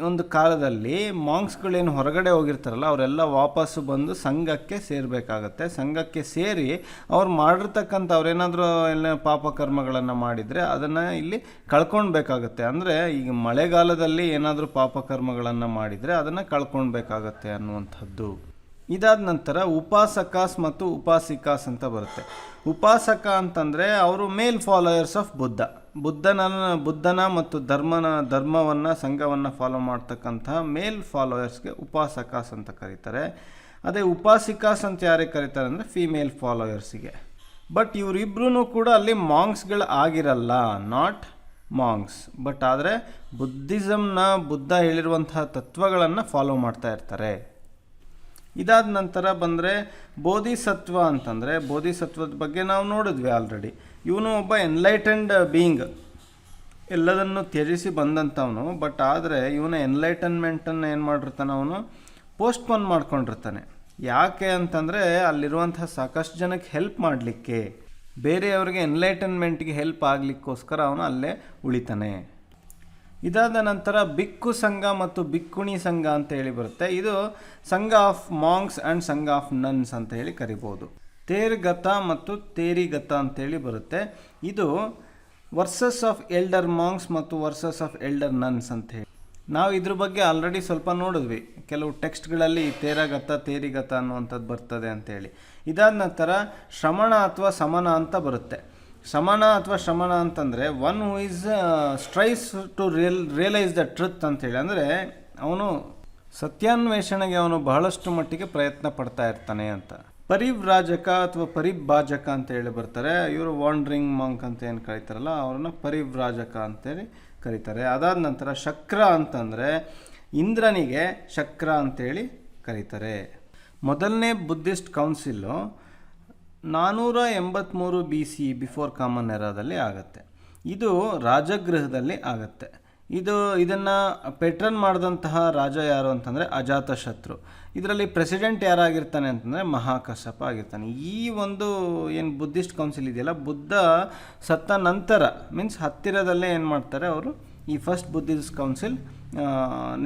ಒಂದು ಕಾಲದಲ್ಲಿ ಮಾಂಕ್ಸ್ಗಳೇನು ಹೊರಗಡೆ ಹೋಗಿರ್ತಾರಲ್ಲ ಅವರೆಲ್ಲ ವಾಪಸ್ಸು ಬಂದು ಸಂಘಕ್ಕೆ ಸೇರಬೇಕಾಗತ್ತೆ. ಸಂಘಕ್ಕೆ ಸೇರಿ ಅವ್ರು ಮಾಡಿರ್ತಕ್ಕಂಥ ಅವ್ರೇನಾದರೂ ಎಲ್ಲ ಪಾಪಕರ್ಮಗಳನ್ನು ಮಾಡಿದರೆ ಅದನ್ನು ಇಲ್ಲಿ ಕಳ್ಕೊಳ್ಬೇಕಾಗತ್ತೆ. ಅಂದರೆ ಈಗ ಮಳೆಗಾಲದಲ್ಲಿ ಏನಾದರೂ ಪಾಪಕರ್ಮಗಳನ್ನು ಮಾಡಿದರೆ ಅದನ್ನು ಕಳ್ಕೊಳ್ಬೇಕಾಗತ್ತೆ ಅನ್ನುವಂಥದ್ದು. ಇದಾದ ನಂತರ ಉಪಾಸಕಾಸ್ ಮತ್ತು ಉಪಾಸಿಕಾಸ್ ಅಂತ ಬರುತ್ತೆ. ಉಪಾಸಕ ಅಂತಂದರೆ ಅವರು ಮೇಲ್ ಫಾಲೋಯರ್ಸ್ ಆಫ್ ಬುದ್ಧನ ಮತ್ತು ಧರ್ಮವನ್ನು ಸಂಘವನ್ನು ಫಾಲೋ ಮಾಡ್ತಕ್ಕಂತಹ ಮೇಲ್ ಫಾಲೋಯರ್ಸ್ಗೆ ಉಪಾಸಕಾಸ್ ಅಂತ ಕರೀತಾರೆ. ಅದೇ ಉಪಾಸಿಕಾಸ್ ಅಂತ ಯಾರಿಗೆ ಕರೀತಾರೆ ಅಂದರೆ ಫೀಮೇಲ್ ಫಾಲೋಯರ್ಸಿಗೆ. ಬಟ್ ಇವರಿಬ್ಬರೂ ಕೂಡ ಅಲ್ಲಿ ಮಾಂಕ್ಸ್ಗಳು ಆಗಿರಲ್ಲ, ನಾಟ್ ಮಾಂಕ್ಸ್. ಬಟ್ ಆದರೆ ಬುದ್ಧ ಹೇಳಿರುವಂತಹ ತತ್ವಗಳನ್ನು ಫಾಲೋ ಮಾಡ್ತಾ ಇರ್ತಾರೆ. ಇದಾದ ನಂತರ ಬಂದರೆ ಬೋಧಿಸತ್ವ ಅಂತಂದರೆ, ಬೋಧಿಸತ್ವದ ಬಗ್ಗೆ ನಾವು ನೋಡಿದ್ವಿ ಆಲ್ರೆಡಿ. ಇವನು ಒಬ್ಬ ಎನ್ಲೈಟನ್ಡ್ ಬೀಯಿಂಗ್, ಎಲ್ಲದನ್ನು ತ್ಯಜಿಸಿ ಬಂದಂಥವನು. ಬಟ್ ಆದರೆ ಇವನ ಎನ್ಲೈಟನ್ಮೆಂಟನ್ನು ಏನು ಮಾಡಿರ್ತಾನೆ, ಅವನು ಪೋಸ್ಟ್ಪೋನ್ ಮಾಡ್ಕೊಂಡಿರ್ತಾನೆ. ಯಾಕೆ ಅಂತಂದರೆ ಅಲ್ಲಿರುವಂಥ ಸಾಕಷ್ಟು ಜನಕ್ಕೆ ಹೆಲ್ಪ್ ಮಾಡಲಿಕ್ಕೆ, ಬೇರೆಯವರಿಗೆ ಎನ್ಲೈಟನ್ಮೆಂಟ್ಗೆ ಹೆಲ್ಪ್ ಆಗಲಿಕ್ಕೋಸ್ಕರ ಅವನು ಅಲ್ಲೇ ಉಳಿತಾನೆ. ಇದಾದ ನಂತರ ಬಿಕ್ಕು ಸಂಘ ಮತ್ತು ಬಿಕ್ಕುಣಿ ಸಂಘ ಅಂತ ಹೇಳಿ ಬರುತ್ತೆ. ಇದು ಸಂಘ ಆಫ್ ಮಾಂಕ್ಸ್ ಆ್ಯಂಡ್ ಸಂಘ ಆಫ್ ನನ್ಸ್ ಅಂತ ಹೇಳಿ ಕರಿಬೋದು. ತೇರ್ಗತ ಮತ್ತು ತೇರಿಗತ ಅಂತೇಳಿ ಬರುತ್ತೆ. ಇದು ವರ್ಸಸ್ ಆಫ್ ಎಲ್ಡರ್ ಮಾಂಕ್ಸ್ ಮತ್ತು ವರ್ಸಸ್ ಆಫ್ ಎಲ್ಡರ್ ನನ್ಸ್ ಅಂತ ಹೇಳಿ. ನಾವು ಇದ್ರ ಬಗ್ಗೆ ಆಲ್ರೆಡಿ ಸ್ವಲ್ಪ ನೋಡಿದ್ವಿ, ಕೆಲವು ಟೆಕ್ಸ್ಟ್ಗಳಲ್ಲಿ ತೇರಗತ ತೇರಿಗತ ಅನ್ನುವಂಥದ್ದು ಬರ್ತದೆ ಅಂತೇಳಿ. ಇದಾದ ನಂತರ ಶ್ರಮಣ ಅಥವಾ ಸಮನ ಅಂತ ಬರುತ್ತೆ. ಸಮನ ಅಥವಾ ಶ್ರಮಣ ಅಂತಂದರೆ one who is strives to realise the truth ಅಂತೇಳಿ, ಅಂದರೆ ಅವನು ಸತ್ಯಾನ್ವೇಷಣೆಗೆ ಅವನು ಬಹಳಷ್ಟು ಮಟ್ಟಿಗೆ ಪ್ರಯತ್ನ ಪಡ್ತಾ ಇರ್ತಾನೆ ಅಂತ. ಪರಿವ್ರಾಜಕ ಅಥವಾ ಪರಿಭಾಜಕ ಅಂತ ಹೇಳಿ ಬರ್ತಾರೆ. ಇವರು ವಾಂಡ್ರಿಂಗ್ ಮಾಂಕ್ ಅಂತ ಏನು ಕರೀತಾರಲ್ಲ ಅವ್ರನ್ನ ಪರಿವ್ರಾಜಕ ಅಂತೇಳಿ ಕರೀತಾರೆ. ಅದಾದ ನಂತರ ಶಕ್ರ ಅಂತಂದರೆ ಇಂದ್ರನಿಗೆ ಶಕ್ರ ಅಂತೇಳಿ ಕರೀತಾರೆ. ಮೊದಲನೇ Buddhist council 483 BC before common ಎರಾದಲ್ಲಿ ಆಗುತ್ತೆ. ಇದು ರಾಜಗೃಹದಲ್ಲಿ ಆಗುತ್ತೆ. ಇದನ್ನು ಪೆಟ್ರನ್ ಮಾಡಿದಂತಹ ರಾಜ ಯಾರು ಅಂತಂದರೆ ಅಜಾತಶತ್ರು. ಇದರಲ್ಲಿ ಪ್ರೆಸಿಡೆಂಟ್ ಯಾರಾಗಿರ್ತಾನೆ ಅಂತಂದರೆ ಮಹಾಕಶ್ಯಪ ಆಗಿರ್ತಾನೆ. ಈ ಒಂದು ಏನು ಬುದ್ಧಿಸ್ಟ್ ಕೌನ್ಸಿಲ್ ಇದೆಯಲ್ಲ, ಬುದ್ಧ ಸತ್ತ ನಂತರ ಮೀನ್ಸ್ ಹತ್ತಿರದಲ್ಲೇ ಏನು ಮಾಡ್ತಾರೆ ಅವರು ಈ ಫಸ್ಟ್ ಬುದ್ಧಿಸ್ಟ್ ಕೌನ್ಸಿಲ್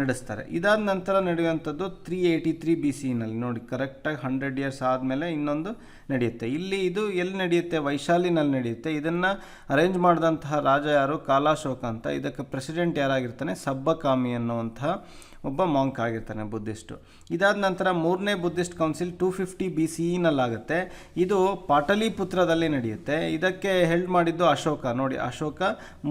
ನಡೆಸ್ತಾರೆ. ಇದಾದ ನಂತರ ನಡೆಯುವಂಥದ್ದು 383 BC ನೋಡಿ, ಕರೆಕ್ಟಾಗಿ 100 ಇಯರ್ಸ್ ಆದಮೇಲೆ ಇನ್ನೊಂದು ನಡೆಯುತ್ತೆ. ಇದು ಎಲ್ಲಿ ನಡೆಯುತ್ತೆ? ವೈಶಾಲಿನಲ್ಲಿ ನಡೆಯುತ್ತೆ. ಇದನ್ನು ಅರೇಂಜ್ ಮಾಡಿದಂತಹ ರಾಜ ಯಾರು? ಕಾಲಾಶೋಕ ಅಂತ. ಇದಕ್ಕೆ ಪ್ರೆಸಿಡೆಂಟ್ ಯಾರಾಗಿರ್ತಾನೆ? ಸಬ್ಬಕಾಮಿ ಅನ್ನುವಂತಹ ಒಬ್ಬ ಮಾಂಕ್ ಆಗಿರ್ತಾನೆ ಬುದ್ಧಿಸ್ಟು. ಇದಾದ ನಂತರ ಮೂರನೇ ಬುದ್ಧಿಸ್ಟ್ ಕೌನ್ಸಿಲ್ 250 BCEನಲ್ಲಾಗುತ್ತೆ. ಇದು ಪಾಟಲಿಪುತ್ರದಲ್ಲಿ ನಡೆಯುತ್ತೆ. ಇದಕ್ಕೆ ಹೆಲ್ಡ್ ಮಾಡಿದ್ದು ಅಶೋಕ. ನೋಡಿ, ಅಶೋಕ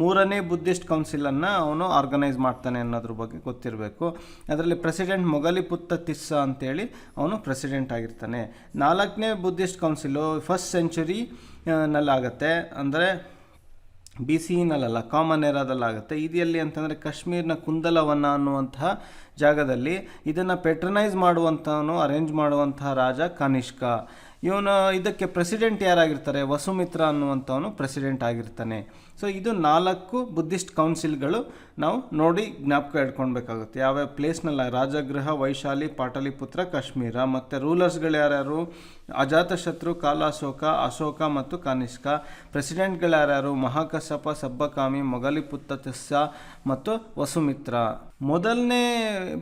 ಮೂರನೇ ಬುದ್ಧಿಸ್ಟ್ ಕೌನ್ಸಿಲನ್ನು ಅವನು ಆರ್ಗನೈಸ್ ಮಾಡ್ತಾನೆ ಅನ್ನೋದ್ರ ಬಗ್ಗೆ ಗೊತ್ತಿರಬೇಕು. ಅದರಲ್ಲಿ ಪ್ರೆಸಿಡೆಂಟ್ ಮೊಗಲಿಪುತ್ತ ತಿಸ್ಸ ಅಂತೇಳಿ ಅವನು ಪ್ರೆಸಿಡೆಂಟ್ ಆಗಿರ್ತಾನೆ. ನಾಲ್ಕನೇ ಬುದ್ಧಿಸ್ಟ್ ಕೌನ್ಸಿಲು 1st ಸೆಂಚುರಿ ನಲ್ಲಾಗತ್ತೆ, ಅಂದರೆ BCEನಲ್ಲ, ಕಾಮನ್ ಎರಾದಲ್ಲಾಗುತ್ತೆ. ಇದು ಎಲ್ಲಿ ಅಂತಂದರೆ ಕಾಶ್ಮೀರ್ನ ಕುಂದಲವನ ಅನ್ನುವಂತಹ ಜಾಗದಲ್ಲಿ. ಇದನ್ನು ಪೆಟ್ರನೈಸ್ ಮಾಡುವಂಥವನು, ಅರೇಂಜ್ ಮಾಡುವಂತಹ ರಾಜ ಕನಿಷ್ಕ. ಇದಕ್ಕೆ ಪ್ರೆಸಿಡೆಂಟ್ ಯಾರಾಗಿರ್ತಾರೆ? ವಸುಮಿತ್ರ ಅನ್ನುವಂಥವನು ಪ್ರೆಸಿಡೆಂಟ್ ಆಗಿರ್ತಾನೆ. ಸೊ ಇದು 4 ಬುದ್ಧಿಸ್ಟ್ ಕೌನ್ಸಿಲ್ಗಳು ನಾವು ನೋಡಿ ಜ್ಞಾಪಕ ಇಟ್ಕೊಳ್ಬೇಕಾಗುತ್ತೆ. ಯಾವ್ಯಾವ ಪ್ಲೇಸ್ನಲ್ಲ: ರಾಜಗೃಹ, ವೈಶಾಲಿ, ಪಾಟಲಿಪುತ್ರ, ಕಾಶ್ಮೀರ. ಮತ್ತು ರೂಲರ್ಸ್ಗಳು ಯಾರ್ಯಾರು? ಅಜಾತಶತ್ರು, ಕಾಲಾಶೋಕ, ಅಶೋಕ ಮತ್ತು ಕನಿಷ್ಕ. ಪ್ರೆಸಿಡೆಂಟ್ಗಳು ಯಾರ್ಯಾರು? ಮಹಾಕಶ್ಯಪ, ಸಬ್ಬಕಾಮಿ, ಮೊಗಲಿಪುತ್ತ ತಿಸ್ಸ ಮತ್ತು ವಸುಮಿತ್ರ. ಮೊದಲನೇ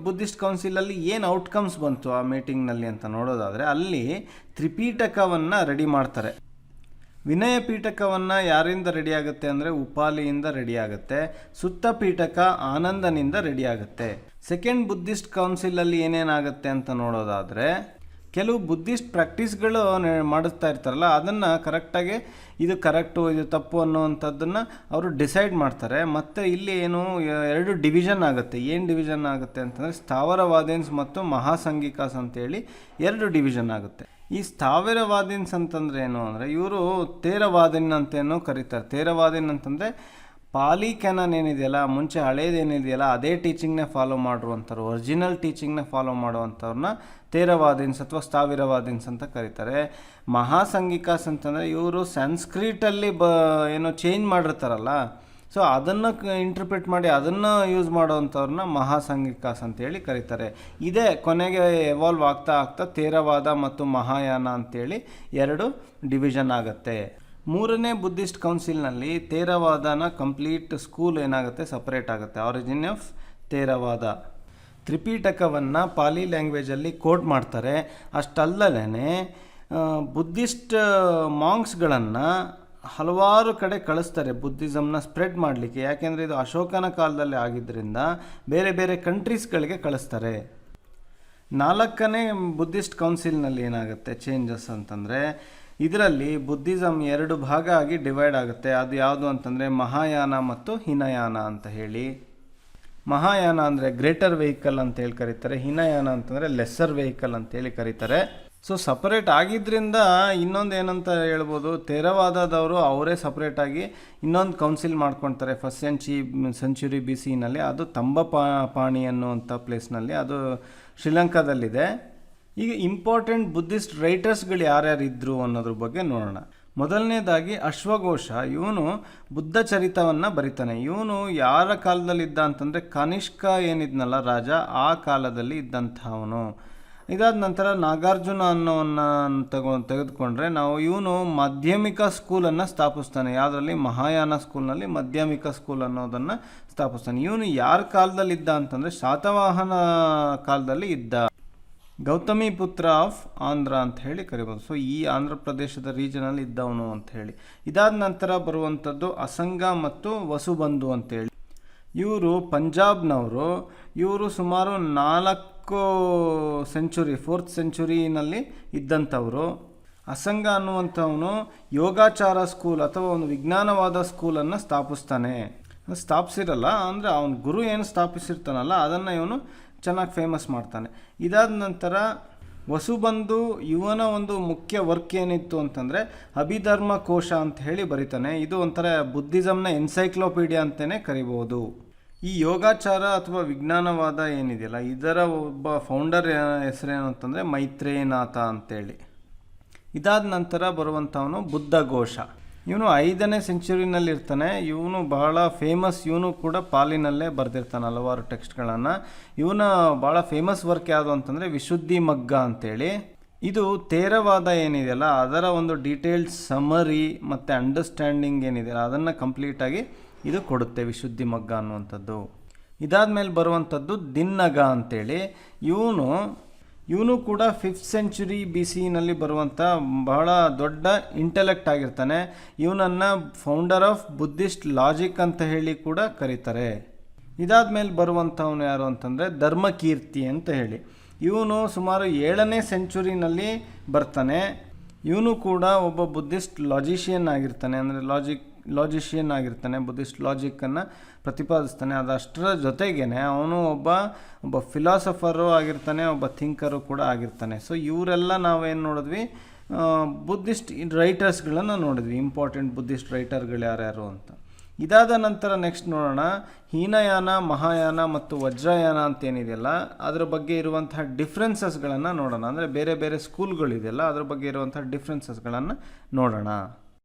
ಬುದ್ಧಿಸ್ಟ್ ಕೌನ್ಸಿಲಲ್ಲಿ ಏನು ಔಟ್ಕಮ್ಸ್ ಬಂತು ಆ ಮೀಟಿಂಗ್ನಲ್ಲಿ ಅಂತ ನೋಡೋದಾದರೆ, ಅಲ್ಲಿ ತ್ರಿಪೀಠಕವನ್ನು ರೆಡಿ ಮಾಡ್ತಾರೆ. ವಿನಯ ಪೀಠಕವನ್ನು ಯಾರಿಂದ ರೆಡಿ ಆಗುತ್ತೆ ಅಂದರೆ ಉಪಾಲಿಯಿಂದ ರೆಡಿ ಆಗುತ್ತೆ. ಸುತ್ತ ಪೀಠಕ ಆನಂದನಿಂದ ರೆಡಿ ಆಗುತ್ತೆ. ಸೆಕೆಂಡ್ ಬುದ್ಧಿಸ್ಟ್ ಕೌನ್ಸಿಲಲ್ಲಿ ಏನೇನಾಗುತ್ತೆ ಅಂತ ನೋಡೋದಾದರೆ, ಕೆಲವು ಬುದ್ಧಿಸ್ಟ್ ಪ್ರಾಕ್ಟೀಸ್ಗಳು ಮಾಡಿಸ್ತಾ ಇರ್ತಾರಲ್ಲ, ಅದನ್ನು ಕರೆಕ್ಟಾಗಿ ಇದು ಕರೆಕ್ಟು ಇದು ತಪ್ಪು ಅನ್ನೋವಂಥದ್ದನ್ನು ಅವರು ಡಿಸೈಡ್ ಮಾಡ್ತಾರೆ. ಮತ್ತು ಇಲ್ಲಿ ಏನು 2 ಡಿವಿಷನ್ ಆಗುತ್ತೆ. ಏನು ಡಿವಿಷನ್ ಆಗುತ್ತೆ ಅಂತಂದರೆ ಸ್ಥಾವರವಾದೀನ್ಸ್ ಮತ್ತು ಮಹಾಸಂಘಿಕಾಸ್ ಅಂತೇಳಿ 2 ಡಿವಿಷನ್ ಆಗುತ್ತೆ. ಈ ಸ್ಥಾವರವಾದೀನ್ಸ್ ಅಂತಂದರೆ ಏನು ಅಂದರೆ, ಇವರು ತೇರವಾದಿನ್ ಅಂತೇನೋ ಕರೀತಾರೆ. ತೇರವಾದಿನ್ ಅಂತಂದರೆ ಪಾಲಿ ಕ್ಯಾನನ್ ಏನಿದೆಯಲ್ಲ, ಮುಂಚೆ ಹಳೇದೇನಿದೆಯಲ್ಲ ಅದೇ ಟೀಚಿಂಗ್ನೇ ಫಾಲೋ ಮಾಡುವಂಥವ್ರು, ಒರಿಜಿನಲ್ ಟೀಚಿಂಗ್ನೇ ಫಾಲೋ ಮಾಡುವಂಥವ್ರನ್ನ ತೇರವಾದೀನ್ಸ್ ಅಥವಾ ಸ್ಥಾವರವಾದೀನ್ಸ್ ಅಂತ ಕರೀತಾರೆ. ಮಹಾಸಂಘಿಕಾಸ್ ಅಂತಂದರೆ ಇವರು ಸಂಸ್ಕೃತಲ್ಲಿ ಏನೋ ಚೇಂಜ್ ಮಾಡಿರ್ತಾರಲ್ಲ, ಸೊ ಅದನ್ನು ಇಂಟರ್ಪ್ರಿಟ್ ಮಾಡಿ ಅದನ್ನು ಯೂಸ್ ಮಾಡೋವಂಥವ್ರನ್ನ ಮಹಾಸಂಘಿಕಾಸ್ ಅಂತೇಳಿ ಕರೀತಾರೆ. ಇದೇ ಕೊನೆಗೆ ಎವಾಲ್ವ್ ಆಗ್ತಾ ಆಗ್ತಾ ತೇರವಾದ ಮತ್ತು ಮಹಾಯಾನ ಅಂತೇಳಿ 2 ಡಿವಿಷನ್ ಆಗುತ್ತೆ. ಮೂರನೇ ಬುದ್ಧಿಸ್ಟ್ ಕೌನ್ಸಿಲ್ನಲ್ಲಿ ತೇರವಾದನ ಕಂಪ್ಲೀಟ್ ಸ್ಕೂಲ್ ಏನಾಗುತ್ತೆ ಸಪ್ರೇಟ್ ಆಗುತ್ತೆ. Origin of Theravada. ತ್ರಿಪೀಠಕವನ್ನು ಪಾಲಿ ಲ್ಯಾಂಗ್ವೇಜಲ್ಲಿ ಕೋಟ್ ಮಾಡ್ತಾರೆ. ಅಷ್ಟಲ್ಲದೇ ಬುದ್ಧಿಸ್ಟ್ ಮಾಂಕ್ಸ್ಗಳನ್ನು ಹಲವಾರು ಕಡೆ ಕಳಿಸ್ತಾರೆ ಬುದ್ಧಿಸಮ್ನ ಸ್ಪ್ರೆಡ್ ಮಾಡಲಿಕ್ಕೆ. ಯಾಕೆಂದರೆ ಇದು ಅಶೋಕನ ಕಾಲದಲ್ಲಿ ಆಗಿದ್ದರಿಂದ ಬೇರೆ ಬೇರೆ ಕಂಟ್ರೀಸ್ಗಳಿಗೆ ಕಳಿಸ್ತಾರೆ. 4ನೇ ಬುದ್ಧಿಸ್ಟ್ ಕೌನ್ಸಿಲ್ನಲ್ಲಿ ಏನಾಗುತ್ತೆ ಚೇಂಜಸ್ ಅಂತಂದರೆ, ಇದರಲ್ಲಿ ಬುದ್ಧಿಸಮ್ 2 ಭಾಗ ಆಗಿ ಡಿವೈಡ್ ಆಗುತ್ತೆ. ಅದು ಯಾವುದು ಅಂತಂದರೆ ಮಹಾಯಾನ ಮತ್ತು ಹಿನಯಾನ ಅಂತ ಹೇಳಿ. ಮಹಾಯಾನ ಅಂದರೆ ಗ್ರೇಟರ್ ವೆಹಿಕಲ್ ಅಂತ ಹೇಳಿ ಕರೀತಾರೆ. ಹಿನಯಾನ ಅಂತಂದರೆ ಲೆಸ್ಸರ್ ವೆಹಿಕಲ್ ಅಂತೇಳಿ ಕರೀತಾರೆ. ಸೊ ಸಪರೇಟ್ ಆಗಿದ್ದರಿಂದ ಇನ್ನೊಂದು ಏನಂತ ಹೇಳ್ಬೋದು, ತೇರವಾದದವರು ಅವರೇ ಸಪ್ರೇಟಾಗಿ ಇನ್ನೊಂದು ಕೌನ್ಸಿಲ್ ಮಾಡ್ಕೊಳ್ತಾರೆ 1st ಸೆಂಚುರಿ BCನಲ್ಲಿ. ಅದು ತಂಬಪಾಣಿ ಅನ್ನುವಂಥ ಪ್ಲೇಸ್ನಲ್ಲಿ, ಅದು ಶ್ರೀಲಂಕಾದಲ್ಲಿದೆ. ಈಗ ಇಂಪಾರ್ಟೆಂಟ್ ಬುದ್ಧಿಸ್ಟ್ ರೈಟರ್ಸ್ಗಳು ಯಾರ್ಯಾರು ಇದ್ದರು ಅನ್ನೋದ್ರ ಬಗ್ಗೆ ನೋಡೋಣ. ಮೊದಲನೇದಾಗಿ ಅಶ್ವಘೋಷ. ಇವನು ಬುದ್ಧ ಚರಿತವನ್ನು ಬರಿತಾನೆ. ಇವನು ಯಾರ ಕಾಲದಲ್ಲಿದ್ದ ಅಂತಂದರೆ ಕನಿಷ್ಕ ಏನಿದ್ನಲ್ಲ ರಾಜ, ಆ ಕಾಲದಲ್ಲಿ ಇದ್ದಂಥವನು. ಇದಾದ ನಂತರ ನಾಗಾರ್ಜುನ ಅನ್ನೋವನ್ನು ತೆಗೆದುಕೊಂಡ್ರೆ ಇವನು ಮಾಧ್ಯಮಿಕ ಸ್ಕೂಲನ್ನು ಸ್ಥಾಪಿಸ್ತಾನೆ. ಯಾವುದರಲ್ಲಿ? ಮಹಾಯಾನ ಸ್ಕೂಲ್ನಲ್ಲಿ ಮಾಧ್ಯಮಿಕ ಸ್ಕೂಲ್ ಅನ್ನೋದನ್ನು ಸ್ಥಾಪಿಸ್ತಾನೆ. ಇವನು ಯಾರ ಕಾಲದಲ್ಲಿದ್ದ ಅಂತಂದರೆ ಶಾತವಾಹನ ಕಾಲದಲ್ಲಿ ಇದ್ದ. ಗೌತಮಿ ಪುತ್ರ ಆಫ್ ಆಂಧ್ರ ಅಂತ ಹೇಳಿ ಕರಿಬೋದು. ಸೊ ಈ ಆಂಧ್ರ ಪ್ರದೇಶದ ರೀಜನಲ್ಲಿ ಇದ್ದವನು ಅಂತ ಹೇಳಿ. ಇದಾದ ನಂತರ ಬರುವಂಥದ್ದು ಅಸಂಗ ಮತ್ತು ವಸುಬಂಧು ಅಂತೇಳಿ. ಇವರು ಪಂಜಾಬ್ನವರು. ಇವರು ಸುಮಾರು 4 ಸೆಂಚುರಿ 4th ಸೆಂಚುರಿನಲ್ಲಿ ಇದ್ದಂಥವರು. ಅಸಂಗ ಅನ್ನುವಂಥವನು ಯೋಗಾಚಾರ ಸ್ಕೂಲ್ ಅಥವಾ ಒಂದು ವಿಜ್ಞಾನವಾದ ಸ್ಕೂಲನ್ನು ಸ್ಥಾಪಿಸಿರಲ್ಲ, ಅಂದರೆ ಅವನ ಗುರು ಏನು ಸ್ಥಾಪಿಸಿರ್ತಾನಲ್ಲ ಅದನ್ನು ಇವನು ಚೆನ್ನಾಗಿ ಫೇಮಸ್ ಮಾಡ್ತಾನೆ. ಇದಾದ ನಂತರ ವಸುಬಂಧು ಇವನ ಒಂದು ಮುಖ್ಯ ವರ್ಕ್ ಏನಿತ್ತು ಅಂತಂದರೆ ಅಭಿಧರ್ಮ ಕೋಶ ಅಂತ ಹೇಳಿ ಬರೀತಾನೆ. ಇದು ಒಂಥರ ಬುದ್ಧಿಸಮ್ನ ಎನ್ಸೈಕ್ಲೋಪೀಡಿಯಾ ಅಂತಲೇ ಕರಿಬೋದು. ಈ ಯೋಗಾಚಾರ ಅಥವಾ ವಿಜ್ಞಾನವಾದ ಏನಿದೆಯಲ್ಲ ಇದರ ಒಬ್ಬ ಫೌಂಡರ್ ಹೆಸರೇನು ಅಂತಂದರೆ ಮೈತ್ರೇಯನಾಥ ಅಂತೇಳಿ. ಇದಾದ ನಂತರ ಬರುವಂಥವನು ಬುದ್ಧಘೋಷ. ಇವನು 5ನೇ ಸೆಂಚುರಿನಲ್ಲಿ ಇರ್ತಾನೆ. ಇವನು ಬಹಳ ಫೇಮಸ್. ಇವನು ಕೂಡ ಪಾಲಿನಲ್ಲೇ ಬರೆದಿರ್ತಾನೆ ಹಲವಾರು ಟೆಕ್ಸ್ಟ್ಗಳನ್ನು. ಇವನ ಭಾಳ ಫೇಮಸ್ ವರ್ಕ್ ಯಾವುದು ಅಂತಂದರೆ ವಿಶುದ್ಧಿ ಮಗ್ಗ ಅಂತೇಳಿ. ಇದು ತೇರವಾದ ಏನಿದೆಯಲ್ಲ ಅದರ ಒಂದು ಡೀಟೇಲ್ಡ್ ಸಮರಿ ಮತ್ತು ಅಂಡರ್ಸ್ಟ್ಯಾಂಡಿಂಗ್ ಏನಿದೆಯಲ್ಲ ಅದನ್ನು ಕಂಪ್ಲೀಟಾಗಿ ಇದು ಕೊಡುತ್ತೆ ವಿಶುದ್ಧಿ ಮಗ್ಗ ಅನ್ನುವಂಥದ್ದು. ಇದಾದಮೇಲೆ ಬರುವಂಥದ್ದು ದಿನ್ನಗ ಅಂತೇಳಿ. ಇವನು ಕೂಡ 5th ಸೆಂಚುರಿ BC ಬರುವಂಥ ಬಹಳ ದೊಡ್ಡ ಇಂಟೆಲೆಕ್ಟ್ ಆಗಿರ್ತಾನೆ. ಇವನನ್ನು ಫೌಂಡರ್ ಆಫ್ ಬುದ್ಧಿಸ್ಟ್ ಲಾಜಿಕ್ ಅಂತ ಹೇಳಿ ಕೂಡ ಕರೀತಾರೆ. ಇದಾದಮೇಲೆ ಬರುವಂಥವನು ಯಾರು ಅಂತಂದರೆ ಧರ್ಮಕೀರ್ತಿ ಅಂತ ಹೇಳಿ. ಇವನು ಸುಮಾರು 7ನೇ ಸೆಂಚುರಿನಲ್ಲಿ ಬರ್ತಾನೆ. ಇವನು ಕೂಡ ಒಬ್ಬ ಬುದ್ಧಿಸ್ಟ್ ಲಾಜಿಷಿಯನ್ ಆಗಿರ್ತಾನೆ, ಅಂದರೆ ಲಾಜಿಷಿಯನ್ ಆಗಿರ್ತಾನೆ, ಬುದ್ಧಿಸ್ಟ್ ಲಾಜಿಕ್ಕನ್ನು ಪ್ರತಿಪಾದಿಸ್ತಾನೆ. ಅದಷ್ಟರ ಜೊತೆಗೇ ಅವನು ಒಬ್ಬ ಫಿಲಾಸಫರು ಆಗಿರ್ತಾನೆ, ಒಬ್ಬ ಥಿಂಕರು ಕೂಡ ಆಗಿರ್ತಾನೆ. ಸೊ ಇವರೆಲ್ಲ ನಾವೇನು ನೋಡಿದ್ವಿ, ಬುದ್ಧಿಸ್ಟ್ ರೈಟರ್ಸ್ಗಳನ್ನು ನೋಡಿದ್ವಿ, ಇಂಪಾರ್ಟೆಂಟ್ ಬುದ್ಧಿಸ್ಟ್ ರೈಟರ್ಗಳು ಯಾರ್ಯಾರು ಅಂತ. ಇದಾದ ನಂತರ ನೆಕ್ಸ್ಟ್ ನೋಡೋಣ ಹೀನಯಾನ, ಮಹಾಯಾನ ಮತ್ತು ವಜ್ರಯಾನ ಅಂತ ಏನಿದೆಯಲ್ಲ ಅದರ ಬಗ್ಗೆ ಇರುವಂತಹ ಡಿಫ್ರೆನ್ಸಸ್ಗಳನ್ನು ನೋಡೋಣ. ಅಂದರೆ ಬೇರೆ ಬೇರೆ ಸ್ಕೂಲ್ಗಳಿದೆಯಲ್ಲ ಅದ್ರ ಬಗ್ಗೆ ಇರುವಂತಹ ಡಿಫ್ರೆನ್ಸಸ್ಗಳನ್ನು ನೋಡೋಣ.